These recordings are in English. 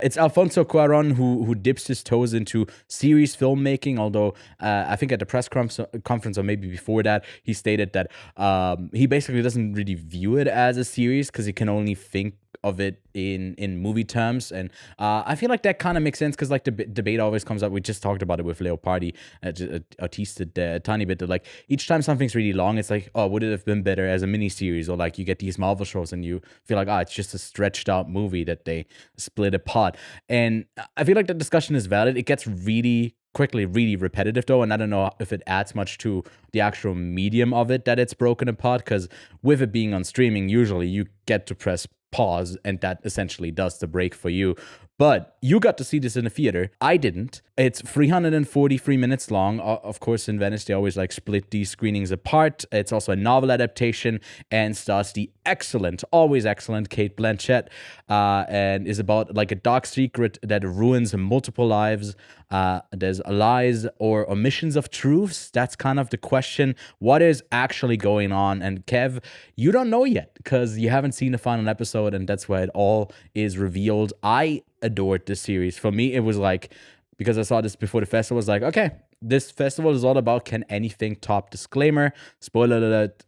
It's Alfonso Cuarón who dips his toes into series filmmaking, although I think at the press conference or maybe before that, he stated that he basically doesn't really view it as a series because he can only think of it in movie terms. And I feel like that kind of makes sense because like the debate always comes up. We just talked about it with Leopardi, teased it a tiny bit, that like each time something's really long, it's like, oh, would it have been better as a mini series? Or like you get these Marvel shows and you feel like, it's just a stretched out movie that they split apart. And I feel like the discussion is valid. It gets really quickly really repetitive though, and I don't know if it adds much to the actual medium of it that it's broken apart, because with it being on streaming, usually you get to press pause and that essentially does the break for you. But you got to see this in a theater. I didn't. It's 343 minutes long. Of course, in Venice, they always like split these screenings apart. It's also a novel adaptation and stars the always excellent Cate Blanchett, and is about like a dark secret that ruins multiple lives. There's lies or omissions of truths. That's kind of the question. What is actually going on? And Kev, you don't know yet because you haven't seen the final episode, and that's where it all is revealed. I adored this series. For me, it was like, because I saw this before the festival, I was like, okay, this festival is all about can anything top disclaimer. Spoiler alert,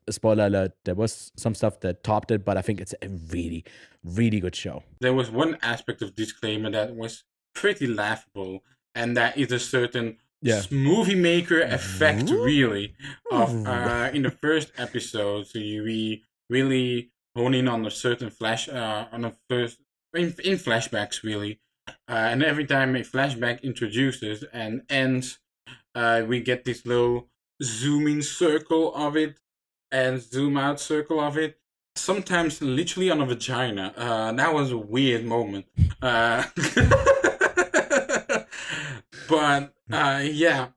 there was some stuff that topped it, but I think it's a really, really good show. There was one aspect of disclaimer that was pretty laughable, and that is a certain movie maker effect, really, of in the first episode. So we really hone in on a certain in flashbacks, really. And every time a flashback introduces and ends, we get this little zoom in circle of it and zoom out circle of it. Sometimes literally on a vagina. That was a weird moment. But yeah.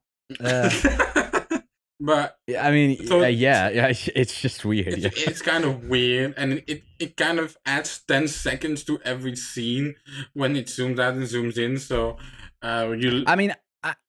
But I mean, so, yeah, it's just weird. It's kind of weird, and it kind of adds 10 seconds to every scene when it zooms out and zooms in. So I mean,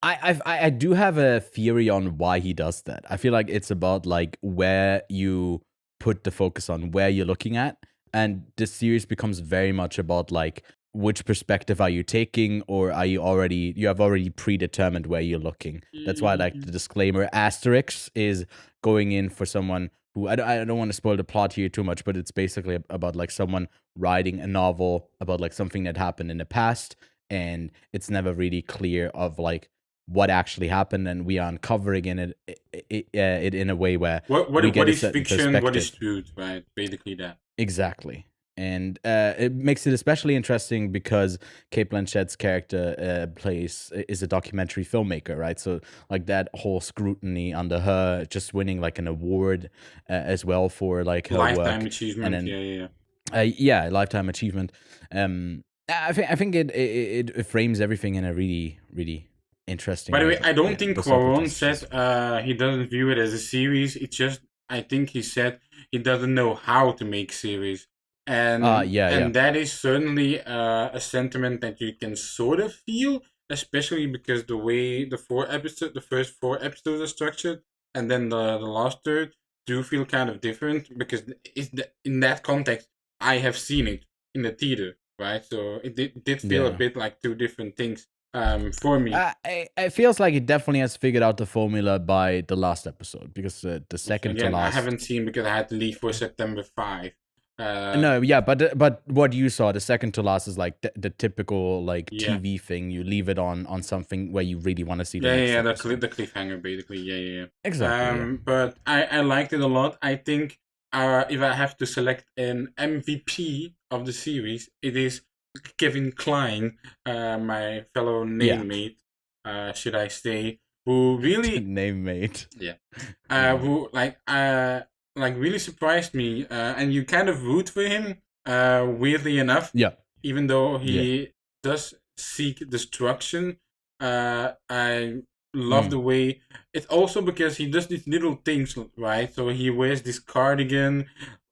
I do have a theory on why he does that. I feel like it's about like where you put the focus on, where you're looking at, and this series becomes very much about like which perspective are you taking, or are you have already predetermined where you're looking. That's why like the disclaimer asterisk is going in for someone who I don't want to spoil the plot here too much, but it's basically about like someone writing a novel about like something that happened in the past, and it's never really clear of like what actually happened, and we are uncovering it in a way where what is fiction, what is truth, right? Basically that. Exactly. And it makes it especially interesting because Cate Blanchett's character is a documentary filmmaker, right? So like that whole scrutiny under her, just winning like an award as well for like her lifetime work. achievement. And then, lifetime achievement. I think it frames everything in a really, really interesting way. By the way, I don't think Cuarón said he doesn't view it as a series. It's just, I think he said he doesn't know how to make series. And that is certainly a sentiment that you can sort of feel, especially because the way the first 4 episodes are structured, and then the last third do feel kind of different, because in that context, I have seen it in the theater, right? So it did feel a bit like 2 different things for me. It feels like it definitely has figured out the formula by the last episode, because the second to last... I haven't seen because I had to leave for September 5. But what you saw, the second to last, is like the typical like TV thing. You leave it on something where you really want to see the next episode. The cliffhanger, basically. Exactly. But I liked it a lot. I think if I have to select an MVP of the series, it is Kevin Kline, my fellow name mate, should I say, who really name mate. Who really surprised me, and you kind of root for him, weirdly enough. Even though he does seek destruction, I love the way. It's also because he does these little things, right? So he wears this cardigan,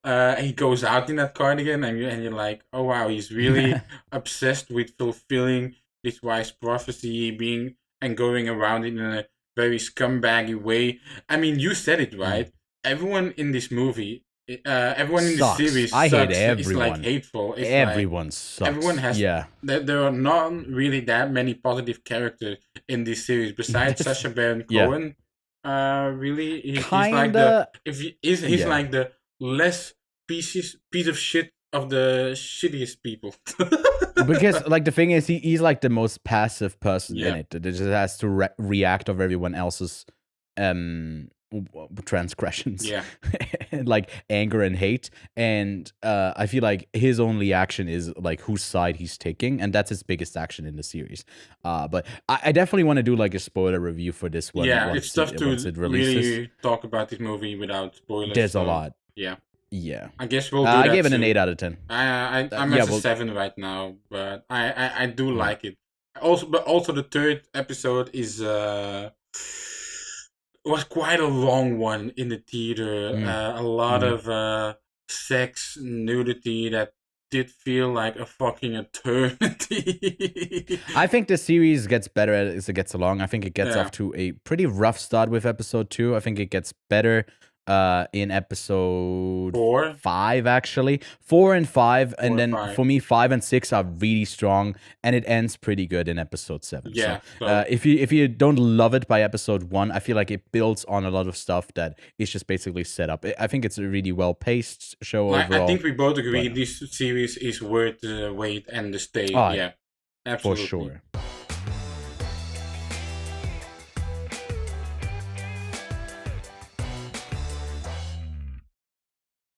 he goes out in that cardigan, and you're like, oh wow, he's really obsessed with fulfilling this wise prophecy, and going around it in a very scumbaggy way. I mean, you said it right. Everyone in this movie everyone in the Sucks. series I hate sucks. It's everyone. like hateful. It's Everyone like sucks. everyone has. Yeah. There are not really that many positive characters in this series besides Sacha Baron Cohen. Really, he's like the he's like the less piece of shit of the shittiest people. Because like the thing is, he's like the most passive person in it. That just has to react of everyone else's transgressions, like anger and hate. And I feel like his only action is like whose side he's taking, and that's his biggest action in the series. But I definitely want to do like a spoiler review for this one. Yeah, it's tough to really talk about this movie without spoilers. There's a lot. Yeah. I guess we'll do that. I gave it an 8 out of 10. I'm at a 7 right now, but I do like it. Also the third episode is was quite a long one in the theater. A lot of sex, nudity that did feel like a fucking eternity. I think the series gets better as it gets along. I think it gets off to a pretty rough start with episode 2. I think it gets better in episode 5, actually 4 and 5, and then for me 5 and 6 are really strong, and it ends pretty good in episode 7. If you don't love it by episode 1, I feel like it builds on a lot of stuff that is just basically set up. I think it's a really well paced show overall. I think we both agree this series is worth the wait and the stay. Absolutely. For sure.